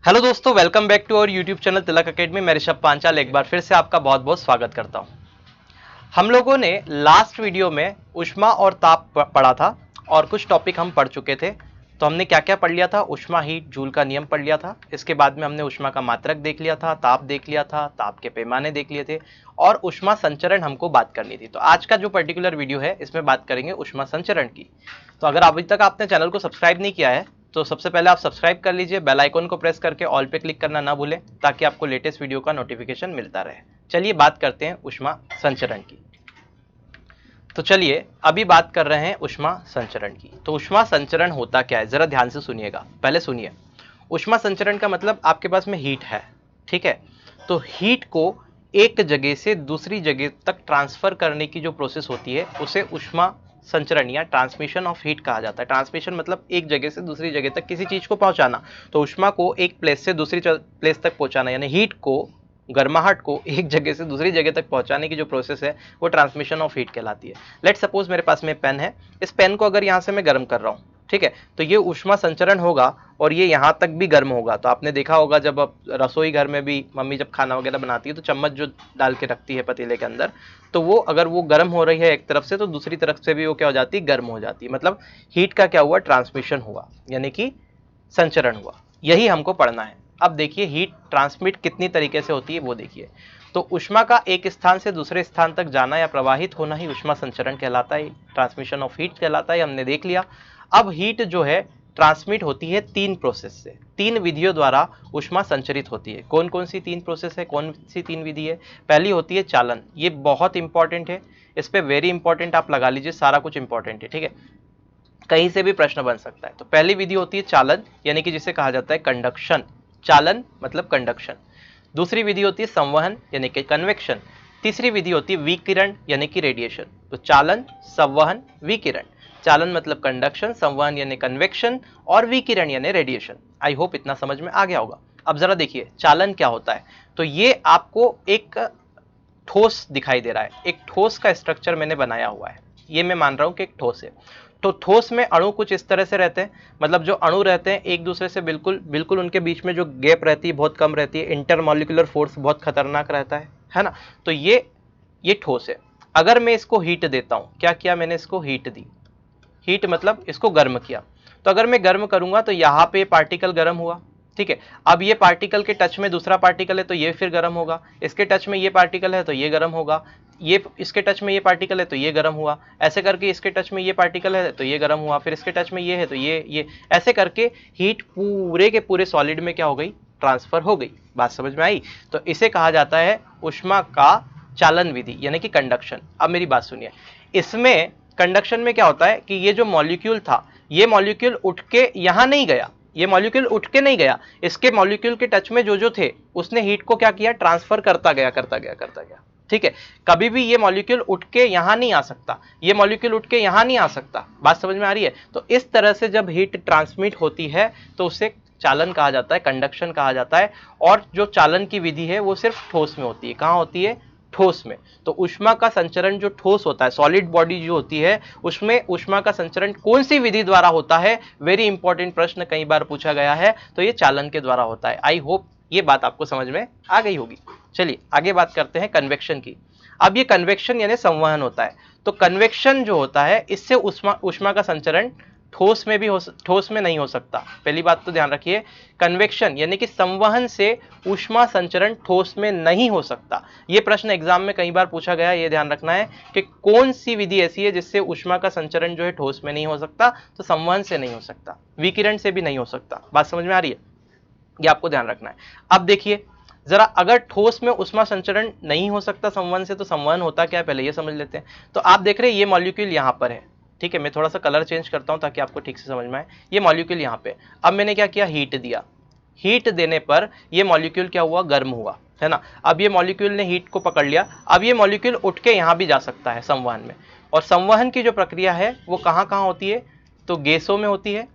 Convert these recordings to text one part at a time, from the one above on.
Hello दोस्तों, welcome back to our YouTube channel Tilak academy. मैं ऋषभ पांचाल एक बार फिर से आपका बहुत बहुत स्वागत करता हूं। हम लोगों ने लास्ट वीडियो में ऊष्मा और ताप पढ़ा था और कुछ टॉपिक हम पढ़ चुके थे। तो हमने क्या क्या पढ़ लिया था? ऊष्मा, हीट, जूल का नियम पढ़ लिया था। इसके बाद में हमने ऊष्मा का मात्रक देख लिया था, ताप देख लिया था, ताप के पैमाने देख लिए थे और ऊष्मा संचरण हमको बात करनी थी। तो आज का जो पर्टिकुलर वीडियो है इसमें बात करेंगे ऊष्मा संचरण की। तो अगर अभी तक आपने चैनल को सब्सक्राइब नहीं किया है तो सबसे पहले आप सब्सक्राइब कर लीजिए, बेल आइकन को प्रेस करके ऑल पे क्लिक करना ना भूलें ताकि आपको लेटेस्ट वीडियो का नोटिफिकेशन मिलता रहे। चलिए बात करते हैं ऊष्मा संचरण की। तो चलिए अभी बात कर रहे हैं ऊष्मा संचरण की। तो ऊष्मा संचरण होता क्या है, जरा ध्यान से सुनिएगा। पहले सुनिए, ऊष्मा संचरण का मतलब आपके पास में हीट है, ठीक है। तो हीट को एक जगह से दूसरी जगह तक ट्रांसफर करने की जो प्रोसेस होती है उसे ऊष्मा संचरण या ट्रांसमिशन ऑफ हीट कहा जाता है। ट्रांसमिशन मतलब एक जगह से दूसरी जगह तक किसी चीज को पहुंचाना। तो ऊष्मा को एक प्लेस से दूसरी प्लेस तक पहुंचाना, यानी हीट को, गर्माहट को एक जगह से दूसरी जगह तक पहुंचाने की जो प्रोसेस है वो ट्रांसमिशन ऑफ हीट कहलाती है। लेट सपोज मेरे पास में पेन है, इस पेन को अगर यहां से मैं गर्म कर रहा हूं, ठीक है, तो ये ऊष्मा संचरण होगा और ये यहां तक भी गर्म होगा। तो आपने देखा होगा जब अब रसोई घर में भी मम्मी जब खाना वगैरह बनाती है तो चम्मच जो डाल के रखती है पतीले के अंदर, तो वो अगर वो गर्म हो रही है एक तरफ से तो दूसरी तरफ से भी वो क्या हो जाती है, गर्म हो जाती है। मतलब हीट का क्या हुआ, ट्रांसमिशन हुआ, यानी कि संचरण हुआ। यही हमको पढ़ना है। अब देखिए हीट ट्रांसमिट कितनी तरीके से होती है वो देखिए। तो ऊष्मा का एक स्थान से दूसरे स्थान तक जाना या प्रवाहित होना ही ऊष्मा संचरण कहलाता है, ट्रांसमिशन ऑफ हीट कहलाता है, हमने देख लिया। अब हीट जो है ट्रांसमिट होती है तीन प्रोसेस से, तीन विधियों द्वारा ऊष्मा संचरित होती है। कौन कौन सी तीन प्रोसेस है, कौन सी तीन विधि है? पहली होती है चालन, ये बहुत इंपॉर्टेंट है, इस पे वेरी इंपॉर्टेंट आप लगा लीजिए, सारा कुछ इंपॉर्टेंट है, ठीक है, कहीं से भी प्रश्न बन सकता है। तो पहली विधि होती है चालन, यानी कि जिसे कहा जाता है कंडक्शन। चालन मतलब कंडक्शन। दूसरी विधि होती है संवहन यानी कि कन्वेक्शन। तीसरी विधि होती है विकिरण यानी कि रेडिएशन। तो चालन, संवहन, विकिरण। चालन मतलब कंडक्शन, संवहन यानी कन्वेक्शन और विकिरण यानी रेडिएशन। आई होप इतना समझ में आ गया होगा। अब जरा देखिए चालन क्या होता है। तो ये आपको एक ठोस दिखाई दे रहा है, एक ठोस का स्ट्रक्चर मैंने बनाया हुआ है, ये मैं मान रहा हूं कि एक ठोस है। तो ठोस में अणु कुछ इस तरह से रहते हैं, मतलब जो अणु रहते हैं एक दूसरे से बिल्कुल बिल्कुल उनके बीच में जो गैप रहती है बहुत कम रहती है, इंटरमॉलिक्यूलर फोर्स बहुत खतरनाक रहता है ना। तो ये ठोस है। अगर मैं इसको हीट देता हूं, क्या किया मैंने, इसको हीट दी, हीट मतलब इसको गर्म किया। तो अगर मैं गर्म करूंगा तो यहाँ पे पार्टिकल गर्म हुआ, ठीक है। अब ये पार्टिकल के टच में दूसरा पार्टिकल है तो ये फिर गर्म होगा, इसके टच में ये पार्टिकल है तो ये गर्म होगा, ये इसके टच में ये पार्टिकल है तो ये गर्म हुआ, ऐसे करके इसके टच में ये पार्टिकल है तो ये गर्म हुआ, फिर इसके टच में ये है तो ये ऐसे करके हीट पूरे के पूरे सॉलिड में क्या हो गई, ट्रांसफर हो गई। बात समझ में आई? तो इसे कहा जाता है ऊष्मा का चालन विधि यानी कि कंडक्शन। अब मेरी बात सुनिए, इसमें कंडक्शन में क्या होता है कि ये जो मॉलिक्यूल था, ये मॉलिक्यूल उठ के यहां नहीं गया, ये मॉलिक्यूल उठ के नहीं गया, इसके मॉलिक्यूल के टच में जो जो थे उसने हीट को क्या किया, ट्रांसफर करता गया करता गया करता गया, ठीक है। कभी भी ये मॉलिक्यूल उठ के यहां नहीं आ सकता, ये मॉलिक्यूल उठ के यहां नहीं आ सकता। बात समझ में आ रही है? तो इस तरह से जब हीट ट्रांसमिट होती है तो उसे चालन कहा जाता है, कंडक्शन कहा जाता है। और जो चालन की विधि है वो सिर्फ ठोस में होती है। कहां होती है? ठोस में। तो ऊष्मा का संचरण जो ठोस होता है, सॉलिड बॉडी जो होती है, उसमें ऊष्मा का संचरण कौन सी विधि द्वारा होता है? वेरी इंपॉर्टेंट प्रश्न कई बार पूछा गया है, तो ये चालन के द्वारा होता है। आई होप ये बात आपको समझ में आ गई होगी। चलिए आगे बात करते हैं कन्वेक्शन की। अब ये कन्वेक्शन यानी संवहन होता है। तो कन्वेक्शन जो होता है इससे ऊष्मा का संचरण ठोस में भी ठोस में नहीं हो सकता। पहली बात तो ध्यान रखिए, कन्वेक्शन यानी कि संवहन से ऊष्मा संचरण ठोस में नहीं हो सकता। यह प्रश्न एग्जाम में कई बार पूछा गया, यह ध्यान रखना है कि कौन सी विधि ऐसी है जिससे ऊष्मा का संचरण जो है ठोस में नहीं हो सकता। तो संवहन से नहीं हो सकता, विकिरण से भी नहीं हो सकता। बात समझ में आ रही है? ये आपको ध्यान रखना है। अब देखिए जरा, अगर ठोस में ऊष्मा संचरण नहीं हो सकता संवहन से, तो संवहन होता क्या है पहले ये समझ लेते हैं। तो आप देख रहे हैं ये मॉलिक्यूल यहां पर है, ठीक है, मैं थोड़ा सा कलर चेंज करता हूं ताकि आपको ठीक से समझ में आए। ये मॉलिक्यूल यहां पे, अब मैंने क्या किया, हीट दिया। हीट देने पर ये मॉलिक्यूल क्या हुआ, गर्म हुआ, है ना। अब ये मॉलिक्यूल ने हीट को पकड़ लिया, अब ये मॉलिक्यूल उठ के यहां भी जा सकता है संवहन में। और संवहन की जो प्रक्रिया है वो कहां कहां होती है? तो गैसों में होती है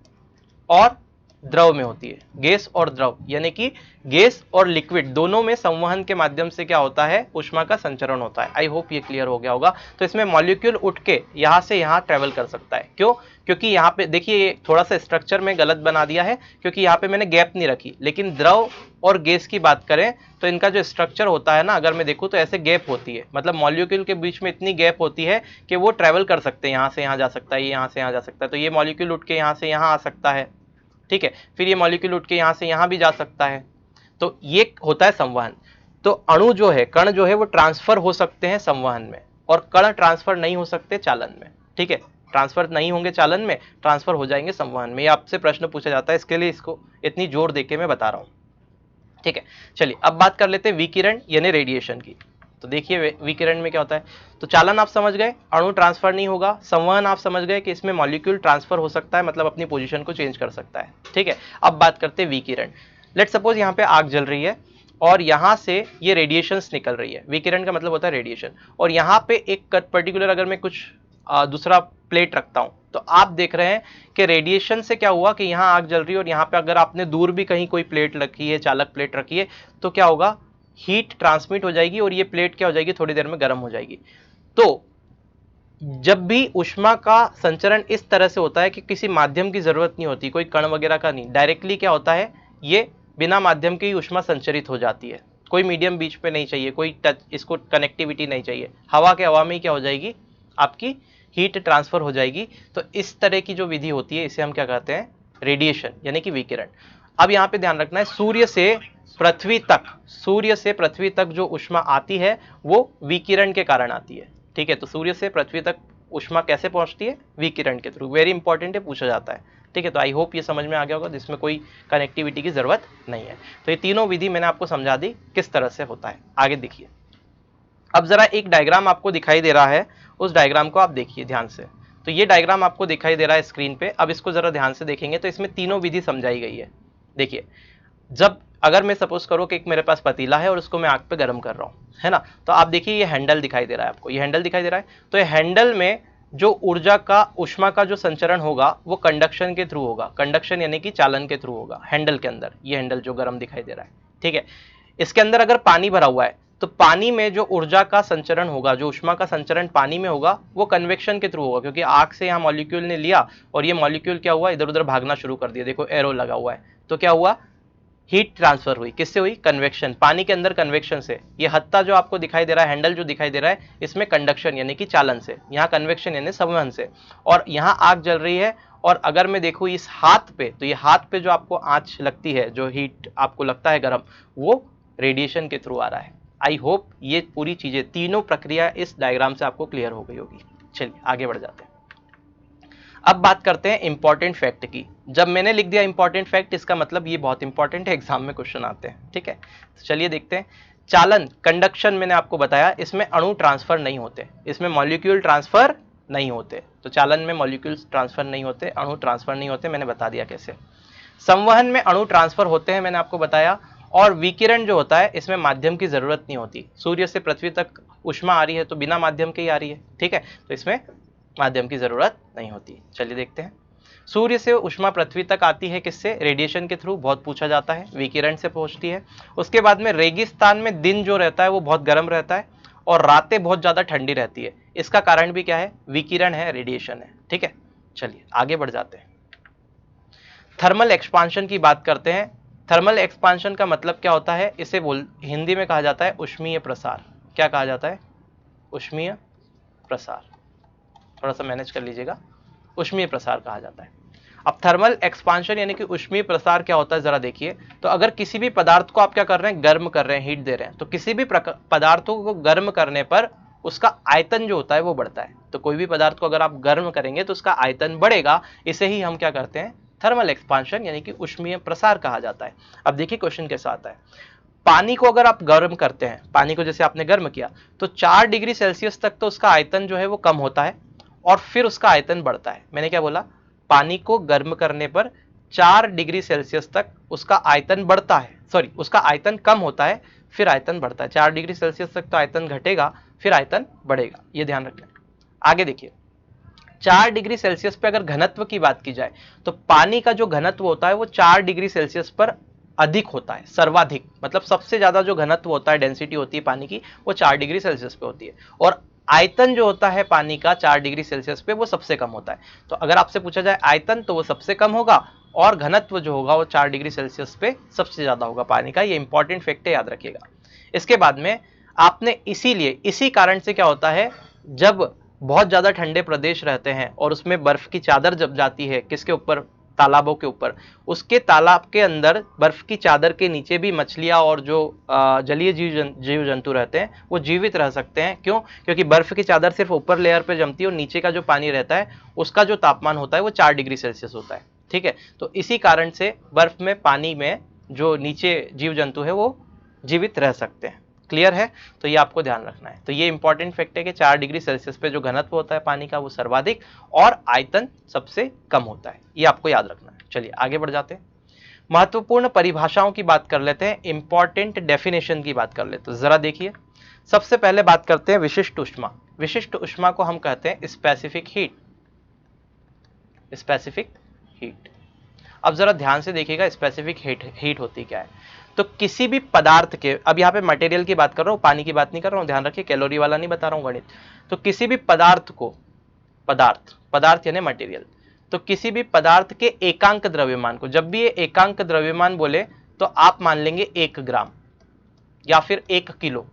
और द्रव में होती है, गैस और द्रव, यानी कि गैस और लिक्विड दोनों में संवहन के माध्यम से क्या होता है, ऊष्मा का संचरण होता है। आई होप ये क्लियर हो गया होगा। तो इसमें मॉलिक्यूल उठ के यहां से यहां ट्रेवल कर सकता है। क्यों? क्योंकि यहाँ पे देखिए थोड़ा सा स्ट्रक्चर में गलत बना दिया है, क्योंकि यहाँ पे मैंने गैप नहीं रखी, लेकिन द्रव और गैस की बात करें तो इनका जो स्ट्रक्चर होता है ना, अगर मैं देखूं तो ऐसे गैप होती है, मतलब मॉलिक्यूल के बीच में इतनी गैप होती है कि वो ट्रेवल कर सकते हैं, यहाँ से यहाँ जा सकता है, ये यहाँ से यहाँ जा सकता है। तो ये मॉलिक्यूल उठ के यहाँ से यहाँ आ सकता है, ठीक है, फिर ये मॉलिक्यूल उठ के यहाँ से यहाँ भी जा सकता है। तो ये होता है संवहन। तो अणु जो है, कण जो है वो ट्रांसफर हो सकते हैं संवहन में, और कण ट्रांसफर नहीं हो सकते चालन में, ठीक है, ट्रांसफर नहीं होंगे चालन में, ट्रांसफर हो जाएंगे संवहन में। ये आपसे प्रश्न पूछा जाता है, इसके लिए इसको इतनी जोर देके मैं बता रहा हूं, ठीक है। चलिए अब बात कर लेते हैं विकिरण यानी रेडिएशन की। तो देखिए विकिरण में क्या होता है, तो चालन आप समझ गए, अणु ट्रांसफर नहीं होगा, संवहन आप समझ गए कि इसमें मॉलिक्यूल ट्रांसफर हो सकता है, मतलब अपनी पोजीशन को चेंज कर सकता है, ठीक है। अब बात करते हैं विकिरण। लेट सपोज यहाँ पे आग जल रही है और यहाँ से ये रेडिएशंस निकल रही है, विकिरण का मतलब होता है रेडिएशन, और यहाँ पे एक पर्टिकुलर अगर मैं कुछ दूसरा प्लेट रखता हूं, तो आप देख रहे हैं कि रेडिएशन से क्या हुआ कि यहाँ आग जल रही है, और यहाँ पे अगर आपने दूर भी कहीं कोई प्लेट रखी है, चालक प्लेट रखी है, तो क्या होगा, हीट ट्रांसमिट हो जाएगी और ये प्लेट क्या हो जाएगी, थोड़ी देर में गर्म हो जाएगी। तो जब भी ऊष्मा का संचरण इस तरह से होता है कि किसी माध्यम की जरूरत नहीं होती, कोई कण वगैरह का नहीं, डायरेक्टली क्या होता है, ये बिना माध्यम के ही ऊष्मा संचरित हो जाती है, कोई मीडियम बीच पे नहीं चाहिए, कोई टच, इसको कनेक्टिविटी नहीं चाहिए, हवा के हवा में ही क्या हो जाएगी, आपकी हीट ट्रांसफर हो जाएगी। तो इस तरह की जो विधि होती है इसे हम क्या कहते हैं, रेडिएशन यानी कि विकिरण। अब यहाँ पे ध्यान रखना है, सूर्य से पृथ्वी तक, सूर्य से पृथ्वी तक जो ऊष्मा आती है वो विकिरण के कारण आती है, ठीक है। तो सूर्य से पृथ्वी तक ऊष्मा कैसे पहुंचती है, विकिरण के थ्रू, वेरी इंपॉर्टेंट है, पूछा जाता है, ठीक है। तो आई होप ये समझ में आ गया होगा, जिसमें कोई कनेक्टिविटी की जरूरत नहीं है। तो ये तीनों विधि मैंने आपको समझा दी किस तरह से होता है। आगे देखिए, अब जरा एक डायग्राम आपको दिखाई दे रहा है, उस डायग्राम को आप देखिए ध्यान से। तो ये डायग्राम आपको दिखाई दे रहा है स्क्रीन पे, अब इसको जरा ध्यान से देखेंगे तो इसमें तीनों विधि समझाई गई है। देखिए, जब अगर मैं सपोज करो कि एक मेरे पास पतीला है और उसको मैं आग पे गर्म कर रहा हूं, है ना, तो आप देखिए ये हैंडल दिखाई दे रहा है आपको, ये हैंडल दिखाई दे रहा है। तो ये हैंडल में जो ऊर्जा का, ऊष्मा का जो संचरण होगा वो कंडक्शन के थ्रू होगा, कंडक्शन यानी कि चालन के थ्रू होगा हैंडल के अंदर। ये हैंडल जो गर्म दिखाई दे रहा है, ठीक है, इसके अंदर अगर पानी भरा हुआ है तो पानी में जो ऊर्जा का संचरण होगा, जो ऊष्मा का संचरण पानी में होगा वो कन्वेक्शन के थ्रू होगा, क्योंकि आग से यहाँ मॉलिक्यूल ने लिया और ये मॉलिक्यूल क्या हुआ, इधर उधर भागना शुरू कर दिया, देखो एरो लगा हुआ है, तो क्या हुआ, हीट ट्रांसफर हुई, किससे हुई, कन्वेक्शन, पानी के अंदर कन्वेक्शन से। ये हत्ता जो आपको दिखाई दे रहा है, हैंडल जो दिखाई दे रहा है, इसमें कंडक्शन यानी कि चालन से, यहाँ कन्वेक्शन यानी संवहन से, और यहाँ आग जल रही है। और अगर मैं देखूँ इस हाथ पे, तो ये हाथ पे जो आपको आंच लगती है, जो हीट आपको लगता है गर्म, वो रेडिएशन के थ्रू आ रहा है। आई होप ये पूरी चीजें, तीनों प्रक्रिया इस डायग्राम से आपको क्लियर हो गई होगी। चलिए आगे बढ़ जाते हैं। अब बात करते हैं इंपॉर्टेंट फैक्ट की। जब मैंने लिख दिया इंपॉर्टेंट फैक्ट, इसका मतलब ये बहुत इंपॉर्टेंट है, एग्जाम में क्वेश्चन आते हैं, ठीक है। तो चलिए देखते हैं। चालन, कंडक्शन मैंने आपको बताया, इसमें अणु ट्रांसफर नहीं होते, इसमें मॉलिक्यूल ट्रांसफर नहीं होते। तो चालन में मॉलिक्यूल ट्रांसफर नहीं होते, अणु ट्रांसफर नहीं होते, मैंने बता दिया कैसे। संवहन में अणु ट्रांसफर होते हैं, मैंने आपको बताया। और विकिरण जो होता है इसमें माध्यम की जरूरत नहीं होती, सूर्य से पृथ्वी तक ऊष्मा आ रही है तो बिना माध्यम के ही आ रही है, ठीक है, तो इसमें माध्यम की जरूरत नहीं होती। चलिए देखते हैं। सूर्य से ऊष्मा पृथ्वी तक आती है किससे, रेडिएशन के थ्रू, बहुत पूछा जाता है, विकिरण से पहुंचती है। उसके बाद में रेगिस्तान में दिन जो रहता है वो बहुत गर्म रहता है और रातें बहुत ज्यादा ठंडी रहती है, इसका कारण भी क्या है, विकिरण है, रेडिएशन है, ठीक है। चलिए आगे बढ़ जाते हैं। थर्मल एक्सपांशन की बात करते हैं। थर्मल एक्सपांशन का मतलब क्या होता है, इसे हिंदी में कहा जाता है ऊष्मीय प्रसार। क्या कहा जाता है, ऊष्मीय प्रसार, थोड़ा सा मैनेज कर लीजिएगा, ऊष्मीय प्रसार कहा जाता है। अब थर्मल एक्सपांशन यानी कि ऊष्मीय प्रसार क्या होता है जरा देखिए। तो अगर किसी भी पदार्थ को आप क्या कर रहे हैं, गर्म कर रहे हैं, हीट दे रहे हैं, तो किसी भी पदार्थों को गर्म करने पर उसका आयतन जो होता है वो बढ़ता है। तो कोई भी पदार्थ को अगर आप गर्म करेंगे तो उसका आयतन बढ़ेगा, इसे ही हम क्या करते हैं, थर्मल एक्सपांशन यानी कि ऊष्मीय प्रसार कहा जाता है। अब देखिए क्वेश्चन कैसा आता है। पानी को अगर आप गर्म करते हैं, पानी को जैसे आपने गर्म किया तो 4 डिग्री सेल्सियस तक तो उसका आयतन जो है वो कम होता है और फिर उसका आयतन बढ़ता है। मैंने क्या बोला, पानी को गर्म करने पर 4 डिग्री सेल्सियस तक उसका आयतन बढ़ता है, सॉरी उसका आयतन कम होता है, फिर आयतन बढ़ता है। 4 डिग्री सेल्सियस तक तो आयतन घटेगा, फिर आयतन बढ़ेगा, ये ध्यान रखना है। आगे देखिए, 4 डिग्री सेल्सियस पे अगर घनत्व की बात की जाए तो पानी का जो घनत्व होता है वो 4 डिग्री सेल्सियस पर अधिक होता है, सर्वाधिक, मतलब सबसे ज्यादा जो घनत्व होता है, डेंसिटी होती है पानी की, वो 4 डिग्री सेल्सियस पे होती है। और आयतन जो होता है पानी का 4 डिग्री सेल्सियस पे वो सबसे कम होता है। तो अगर आपसे पूछा जाए आयतन तो वो सबसे कम होगा, और घनत्व जो होगा वो 4 डिग्री सेल्सियस पे सबसे ज्यादा होगा पानी का। ये इंपॉर्टेंट फैक्ट है, याद रखिएगा। इसके बाद में आपने इसीलिए, इसी कारण से क्या होता है, जब बहुत ज्यादा ठंडे प्रदेश रहते हैं और उसमें बर्फ की चादर जब जाती है, किसके ऊपर, तालाबों के ऊपर, उसके तालाब के अंदर बर्फ की चादर के नीचे भी मछलियां और जो जलीय जीव जंतु रहते हैं वो जीवित रह सकते हैं। क्यों? क्योंकि बर्फ की चादर सिर्फ ऊपर लेयर पे जमती है और नीचे का जो पानी रहता है उसका जो तापमान होता है वो 4 डिग्री सेल्सियस होता है। ठीक है, तो इसी कारण से बर्फ में, पानी में जो नीचे जीव जंतु है वो जीवित रह सकते हैं। क्लियर है? तो ये आपको ध्यान रखना है। तो ये इंपॉर्टेंट फैक्ट है कि 4 डिग्री सेल्सियस पे जो घनत्व होता है पानी का वो सर्वाधिक और आयतन सबसे कम होता है। ये आपको याद रखना है। चलिए आगे बढ़ जाते हैं, महत्वपूर्ण परिभाषाओं की बात कर लेते हैं, इंपॉर्टेंट डेफिनेशन की बात कर लेते हैं। जरा देखिए, सबसे पहले बात करते हैं विशिष्ट ऊष्मा। विशिष्ट ऊष्मा को हम कहते हैं स्पेसिफिक हीट। स्पेसिफिक हीट, अब जरा ध्यान से देखिएगा स्पेसिफिक हीट होती क्या है। तो किसी भी पदार्थ के, अब यहाँ पे मटेरियल की बात कर रहा हूँ, पानी की बात नहीं कर रहा हूँ, ध्यान रखिए, कैलोरी वाला नहीं बता रहा हूँ गणित। तो किसी भी पदार्थ को, पदार्थ यानी मटेरियल, तो किसी भी पदार्थ के एकांक द्रव्यमान को, जब भी ये एकांक द्रव्यमान बोले तो आप मान लेंगे 1 ग्राम या फिर 1 किलो।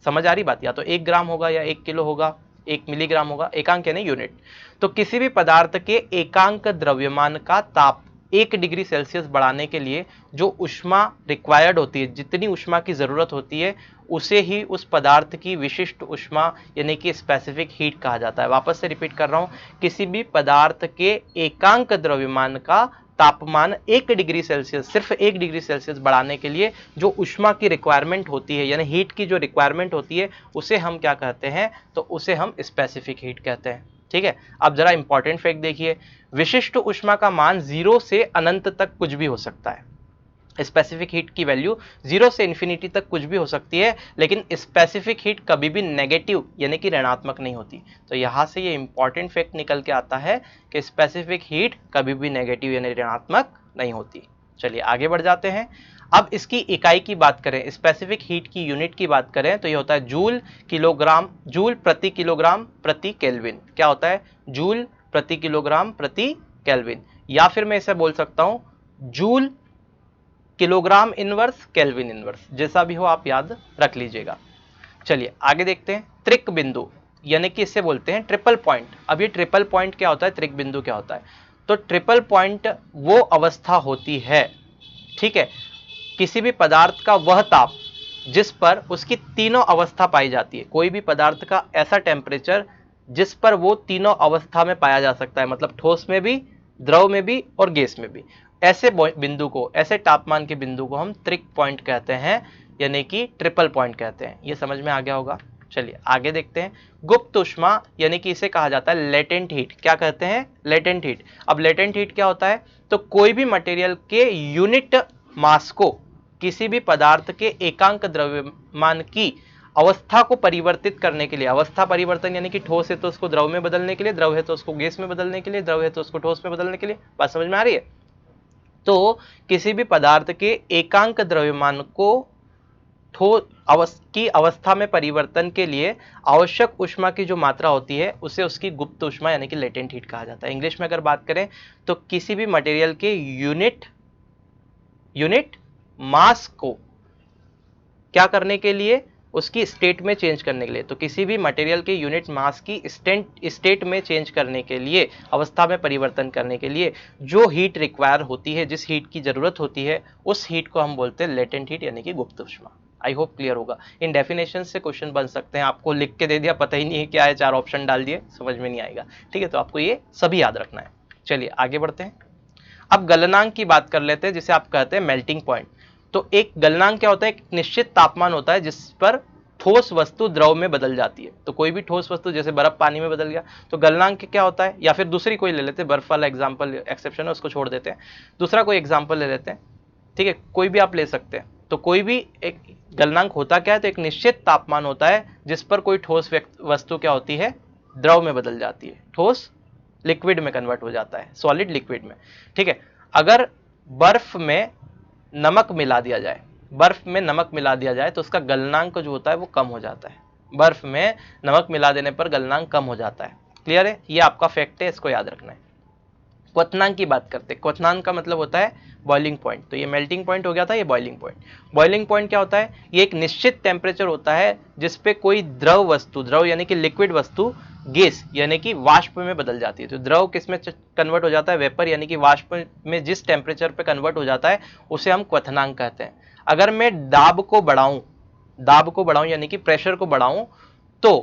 समझ आ रही बात? या तो 1 ग्राम होगा या 1 किलो होगा, 1 मिलीग्राम होगा, एकांक यानी यूनिट। तो किसी भी पदार्थ के एकांक द्रव्यमान का ताप 1 डिग्री सेल्सियस बढ़ाने के लिए जो ऊष्मा रिक्वायर्ड होती है, जितनी ऊष्मा की जरूरत होती है, उसे ही उस पदार्थ की विशिष्ट ऊष्मा यानी कि स्पेसिफिक हीट कहा जाता है। वापस से रिपीट कर रहा हूं, किसी भी पदार्थ के एकांक द्रव्यमान का तापमान 1 डिग्री सेल्सियस, सिर्फ 1 डिग्री सेल्सियस बढ़ाने के लिए जो ऊष्मा की रिक्वायरमेंट होती है, यानी हीट की जो रिक्वायरमेंट होती है, उसे हम क्या कहते हैं? तो उसे हम स्पेसिफिक हीट कहते हैं। ठीक है, अब जरा इंपॉर्टेंट फैक्ट देखिए, विशिष्ट ऊष्मा का मान 0 से अनंत तक कुछ भी हो सकता है। स्पेसिफिक हीट की वैल्यू 0 से इन्फिनिटी तक कुछ भी हो सकती है, लेकिन स्पेसिफिक हीट कभी भी नेगेटिव यानी कि ऋणात्मक नहीं होती। तो यहां से ये इंपॉर्टेंट फैक्ट निकल के आता है कि स्पेसिफिक हीट कभी भी नेगेटिव यानी ऋणात्मक नहीं होती। चलिए आगे बढ़ जाते हैं। अब इसकी इकाई की बात करें, स्पेसिफिक हीट की यूनिट की बात करें तो ये होता है जूल किलोग्राम, जूल प्रति किलोग्राम प्रति केल्विन। क्या होता है? जूल प्रति किलोग्राम प्रति केल्विन, या फिर मैं इसे बोल सकता हूं joule kilogram inverse kelvin inverse, जैसा भी हो आप याद रख लीजिएगा। चलिए आगे देखते हैं, त्रिक बिंदु यानी कि इसे बोलते हैं ट्रिपल पॉइंट। अब ये ट्रिपल पॉइंट क्या होता है, त्रिक बिंदु क्या होता है? तो ट्रिपल पॉइंट वो अवस्था होती है, ठीक है, किसी भी पदार्थ का वह ताप जिस पर उसकी तीनों अवस्था पाई जाती है। कोई भी पदार्थ का ऐसा टेम्परेचर जिस पर वो तीनों अवस्था में पाया जा सकता है, मतलब ठोस में भी, द्रव में भी और गैस में भी। ऐसे बिंदु को, ऐसे तापमान के बिंदु को हम त्रिक पॉइंट कहते हैं, यानी कि ट्रिपल पॉइंट कहते हैं। ये समझ में आ गया होगा। चलिए आगे देखते हैं, गुप्त ऊष्मा यानी कि इसे कहा जाता है लेटेंट हीट। क्या कहते हैं? Latent heat. अब लेटेंट हीट क्या होता है? तो कोई भी मटेरियल के यूनिट मास को किसी भी पदार्थ के एकांक द्रव्यमान की अवस्था को परिवर्तित करने के लिए, अवस्था परिवर्तन यानी कि ठोस है तो उसको द्रव में बदलने के लिए, द्रव है तो उसको गैस में बदलने के लिए, द्रव है तो उसको ठोस में बदलने के लिए। बात समझ में आ रही है? तो किसी भी पदार्थ के एकांक द्रव्यमान को की अवस्था में परिवर्तन के लिए आवश्यक ऊष्मा की जो मात्रा होती है उसे उसकी गुप्त ऊष्मा यानी कि लेटेंट हीट कहा जाता है। इंग्लिश में अगर बात करें तो किसी भी मटेरियल के यूनिट मास को क्या करने के लिए? उसकी स्टेट में चेंज करने के लिए। तो किसी भी मटेरियल के यूनिट मास की स्टेट में चेंज करने के लिए, अवस्था में परिवर्तन करने के लिए जो हीट रिक्वायर होती है, जिस हीट की जरूरत होती है, उस हीट को हम बोलते हैं लेटेंट हीट यानी कि गुप्त ऊष्मा। आई होप क्लियर होगा। इन डेफिनेशन से क्वेश्चन बन सकते हैं। आपको लिख के दे दिया, पता ही नहीं है क्या है, 4 ऑप्शन डाल दिए, समझ में नहीं आएगा। ठीक है, तो आपको ये सभी याद रखना है। चलिए आगे बढ़ते हैं। अब गलनांक की बात कर लेते हैं, जिसे आप कहते हैं मेल्टिंग पॉइंट। तो एक गलनांक क्या होता है? एक निश्चित तापमान होता है जिस पर ठोस वस्तु द्रव में बदल जाती है। तो कोई भी ठोस वस्तु, जैसे बर्फ पानी में बदल गया, तो गलनांक क्या होता है? या फिर दूसरी कोई ले लेते हैं, बर्फ वाला एग्जांपल एक्सेप्शन है, उसको छोड़ देते हैं, दूसरा कोई एग्जांपल ले लेते हैं। ठीक है, कोई भी आप ले सकते हैं। तो कोई भी एक गलनांक होता क्या है? तो एक निश्चित तापमान होता है जिस पर कोई ठोस वस्तु क्या होती है? द्रव में बदल जाती है, ठोस लिक्विड में कन्वर्ट हो जाता है, सॉलिड लिक्विड में, ठीक है। अगर बर्फ में नमक मिला दिया जाए, बर्फ में नमक मिला दिया जाए तो उसका गलनांक जो होता है वो कम हो जाता है, बर्फ में नमक मिला देने पर गलनांक कम हो जाता है। क्लियर है, ये आपका फैक्ट है, इसको याद रखना है। क्वथनांक की बात करते हैं, क्वथनांक का मतलब होता है बॉइलिंग पॉइंट। तो ये मेल्टिंग पॉइंट हो गया था, ये बॉइलिंग पॉइंट। बॉइलिंग पॉइंट क्या होता है, ये एक निश्चित टेम्परेचर होता है जिसपे कोई द्रव वस्तु, द्रव यानी कि लिक्विड वस्तु गैस यानी कि वाष्प में बदल जाती है। तो द्रव किस में कन्वर्ट हो जाता है, वेपर यानी कि वाष्प में जिस टेम्परेचर पे कन्वर्ट हो जाता है उसे हम क्वथनांक कहते हैं। अगर मैं दाब को बढ़ाऊं यानी कि प्रेशर को बढ़ाऊं तो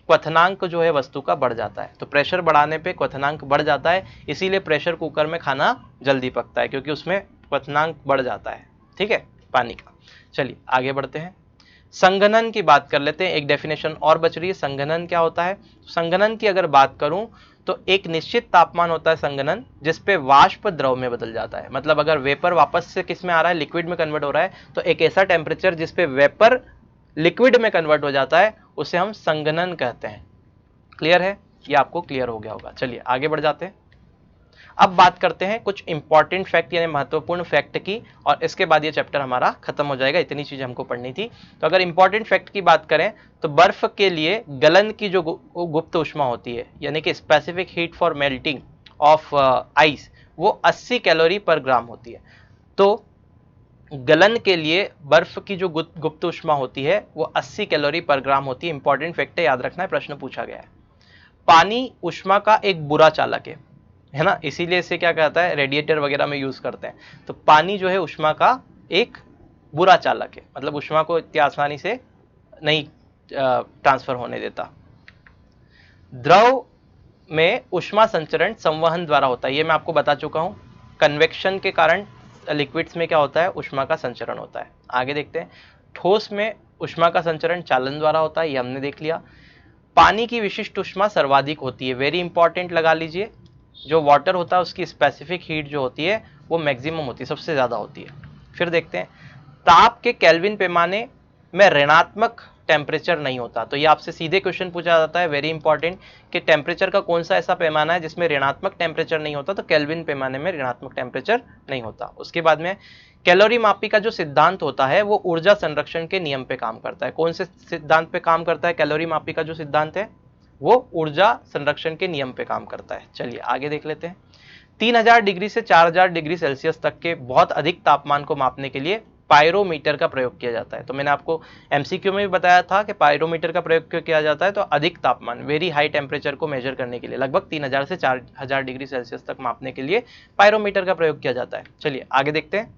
क्वथनांक जो है वस्तु का बढ़ जाता है। तो प्रेशर बढ़ाने पे क्वथनांक बढ़ जाता है, इसीलिए प्रेशर कुकर में खाना जल्दी पकता है, क्योंकि उसमें क्वथनांक बढ़ जाता है, ठीक है, पानी का। चलिए आगे बढ़ते हैं, संघनन की बात कर लेते हैं। एक डेफिनेशन और बच रही है, संघनन क्या होता है। संघनन की अगर बात करूं तो एक निश्चित तापमान होता है संघनन, जिसपे वाष्प द्रव में बदल जाता है। मतलब अगर वेपर वापस से किस में आ रहा है, लिक्विड में कन्वर्ट हो रहा है, तो एक ऐसा टेम्परेचर जिसपे वेपर लिक्विड में कन्वर्ट हो जाता है उसे हम संघनन कहते हैं। क्लियर है, ये आपको क्लियर हो गया होगा। चलिए आगे बढ़ जाते हैं, अब बात करते हैं कुछ इंपॉर्टेंट फैक्ट यानी महत्वपूर्ण फैक्ट की, और इसके बाद ये चैप्टर हमारा खत्म हो जाएगा। इतनी चीजें हमको पढ़नी थी। तो अगर इंपॉर्टेंट फैक्ट की बात करें तो बर्फ के लिए गलन की जो गुप्त उष्मा होती है यानी कि specific heat for melting of ice, वो 80 कैलोरी पर ग्राम होती है। तो गलन के लिए बर्फ की जो गुप्त उष्मा होती है वो 80 कैलोरी पर ग्राम होती है। इंपॉर्टेंट फैक्ट है, याद रखना है, प्रश्न पूछा गया है। पानी उष्मा का एक बुरा चालक है ना, इसीलिए इसे क्या कहता है, रेडिएटर वगैरह में यूज करते हैं। तो पानी जो है उष्मा का एक बुरा चालक है, मतलब उष्मा को इतनी आसानी से नहीं ट्रांसफर होने देता। द्रव में उष्मा संचरण संवहन द्वारा होता है, ये मैं आपको बता चुका हूं। कन्वेक्शन के कारण लिक्विड्स में क्या होता है, उष्मा का संचरण होता है। आगे देखते हैं, ठोस में उष्मा का संचरण चालन द्वारा होता है, ये हमने देख लिया। पानी की विशिष्ट उष्मा सर्वाधिक होती है, वेरी इंपॉर्टेंट लगा लीजिए। जो वाटर होता है उसकी स्पेसिफिक हीट जो होती है वो मैक्सिमम होती है, सबसे ज्यादा होती है। फिर देखते हैं, ताप के केल्विन पैमाने में ऋणात्मक टेम्परेचर नहीं होता। तो ये आपसे सीधे क्वेश्चन पूछा जाता है, वेरी इंपॉर्टेंट, कि टेम्परेचर का कौन सा ऐसा पैमाना है जिसमें ऋणात्मक टेम्परेचर नहीं होता। तो केल्विन पैमाने में ऋणात्मक टेम्परेचर नहीं होता। उसके बाद में कैलोरी मापी का जो सिद्धांत होता है वो ऊर्जा संरक्षण के नियम पे काम करता है। कौन से सिद्धांत पे काम करता है, कैलोरी मापी का जो सिद्धांत है वो ऊर्जा संरक्षण के नियम पे काम करता है। चलिए आगे देख लेते हैं, 3000 डिग्री से 4000 डिग्री सेल्सियस तक के बहुत अधिक तापमान को मापने के लिए पायरोमीटर का प्रयोग किया जाता है। तो मैंने आपको एमसीक्यू में भी बताया था कि पायरोमीटर का प्रयोग क्यों किया जाता है, तो अधिक तापमान, वेरी हाई टेम्परेचर को मेजर करने के लिए, लगभग 3000 से 4000 डिग्री सेल्सियस तक मापने के लिए पायरोमीटर का प्रयोग किया जाता है। चलिए आगे देखते हैं,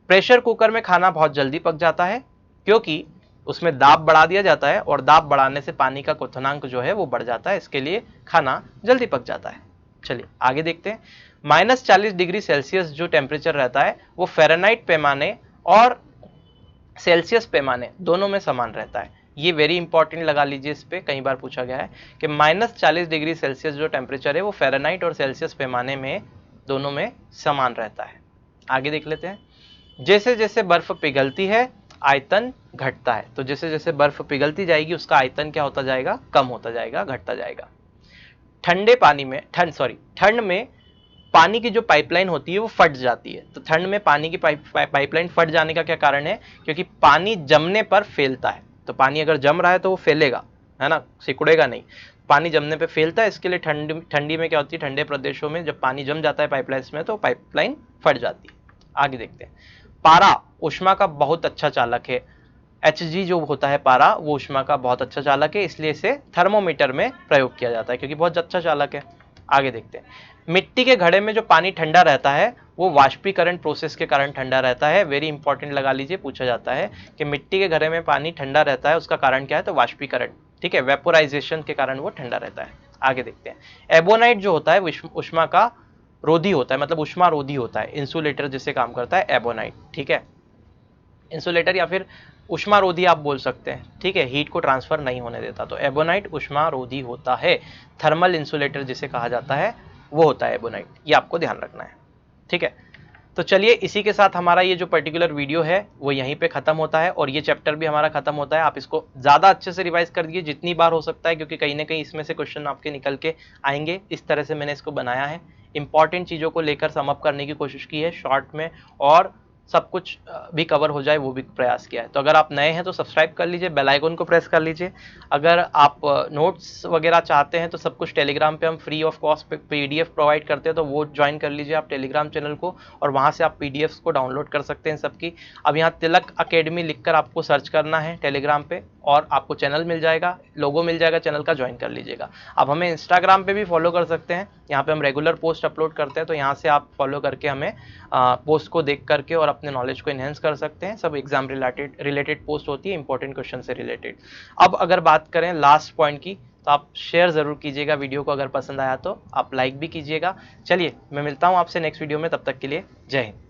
प्रेशर कुकर में खाना बहुत जल्दी पक जाता है क्योंकि उसमें दाब बढ़ा दिया जाता है, और दाब बढ़ाने से पानी का क्वथनांक जो है वो बढ़ जाता है, इसके लिए खाना जल्दी पक जाता है। चलिए आगे देखते हैं, -40 डिग्री सेल्सियस जो टेम्परेचर रहता है वो फ़ारेनहाइट पैमाने और सेल्सियस पैमाने दोनों में समान रहता है। ये वेरी इंपॉर्टेंट लगा लीजिए, इस पे कई बार पूछा गया है कि -40 डिग्री सेल्सियस जो टेम्परेचर है वो फ़ारेनहाइट और सेल्सियस पैमाने में दोनों में समान रहता है। आगे देख लेते हैं, जैसे जैसे बर्फ पिघलती है आयतन घटता है। तो जैसे जैसे बर्फ पिघलती जाएगी उसका आयतन क्या होता जाएगा, कम होता जाएगा, घटता जाएगा। ठंड में पानी की जो पाइपलाइन होती है वो फट जाती है। तो ठंड में पानी की पाइपलाइन फट जाने का क्या कारण है, क्योंकि पानी जमने पर फैलता है। तो पानी अगर जम रहा है तो वो फैलेगा, है ना, सिकुड़ेगा नहीं। पानी जमने पे फैलता है, इसके लिए ठंडी में क्या होती है, ठंडे प्रदेशों में जब पानी जम जाता है पाइपलाइन में तो पाइपलाइन फट जाती है। आगे देखते हैं, पारा उष्मा का बहुत अच्छा चालक है। Hg जो होता है पारा, वो उष्मा का बहुत अच्छा चालक है, इसलिए इसे थर्मोमीटर में प्रयोग किया जाता है क्योंकि बहुत अच्छा चालक है। आगे देखते हैं, मिट्टी के घड़े में जो पानी ठंडा रहता है वो वाष्पीकरण प्रोसेस के कारण ठंडा रहता है। वेरी इंपॉर्टेंट लगा लीजिए, पूछा जाता है कि मिट्टी के घड़े में पानी ठंडा रहता है, उसका कारण क्या है, तो वाष्पीकरण, ठीक है, वेपोराइजेशन के कारण वो ठंडा रहता है। आगे देखते हैं, एबोनाइट जो होता है उष्मा का रोधी होता है, मतलब उष्मा रोधी होता है, इंसुलेटर जिससे काम करता है एबोनाइट, ठीक है, इंसुलेटर या फिर उष्मा रोधी आप बोल सकते हैं, ठीक है, हीट को ट्रांसफर नहीं होने देता। तो एबोनाइट उष्मा रोधी होता है, थर्मल इंसुलेटर जिसे कहा जाता है वो होता है एबोनाइट, ये आपको ध्यान रखना है, ठीक है। तो चलिए इसी के साथ हमारा ये जो पर्टिकुलर वीडियो है वो यहीं पे खत्म होता है और ये चैप्टर भी हमारा खत्म होता है। आप इसको ज़्यादा अच्छे से रिवाइज कर दीजिए जितनी बार हो सकता है, क्योंकि कहीं ना कहीं इसमें से क्वेश्चन आपके निकल के आएंगे। इस तरह से मैंने इसको बनाया है, इंपॉर्टेंट चीज़ों को लेकर सम अप करने की कोशिश की है शॉर्ट में, और सब कुछ भी कवर हो जाए वो भी प्रयास किया है। तो अगर आप नए हैं तो सब्सक्राइब कर लीजिए, बेल आइकन को प्रेस कर लीजिए। अगर आप नोट्स वगैरह चाहते हैं तो सब कुछ टेलीग्राम पे हम free of cost PDF provide करते हैं, तो वो ज्वाइन कर लीजिए आप टेलीग्राम चैनल को, और वहाँ से आप पीडीएफ्स को डाउनलोड कर सकते हैं सबकी। अब यहाँ तिलक अकेडमी लिखकर आपको सर्च करना है टेलीग्राम पे और आपको चैनल मिल जाएगा, लोगो मिल जाएगा चैनल का, ज्वाइन कर लीजिएगा। आप हमें इंस्टाग्राम पे भी फॉलो कर सकते हैं, यहाँ पे हम रेगुलर पोस्ट अपलोड करते हैं, तो यहाँ से आप फॉलो करके हमें पोस्ट को देख करके और अपने नॉलेज को इन्हेंस कर सकते हैं। सब एग्जाम रिलेटेड पोस्ट होती है, इंपॉर्टेंट क्वेश्चन से रिलेटेड। अब अगर बात करें लास्ट पॉइंट की, तो आप शेयर ज़रूर कीजिएगा वीडियो को, अगर पसंद आया तो आप लाइक भी कीजिएगा। चलिए मैं मिलता हूँ आपसे नेक्स्ट वीडियो में, तब तक के लिए जय हिंद।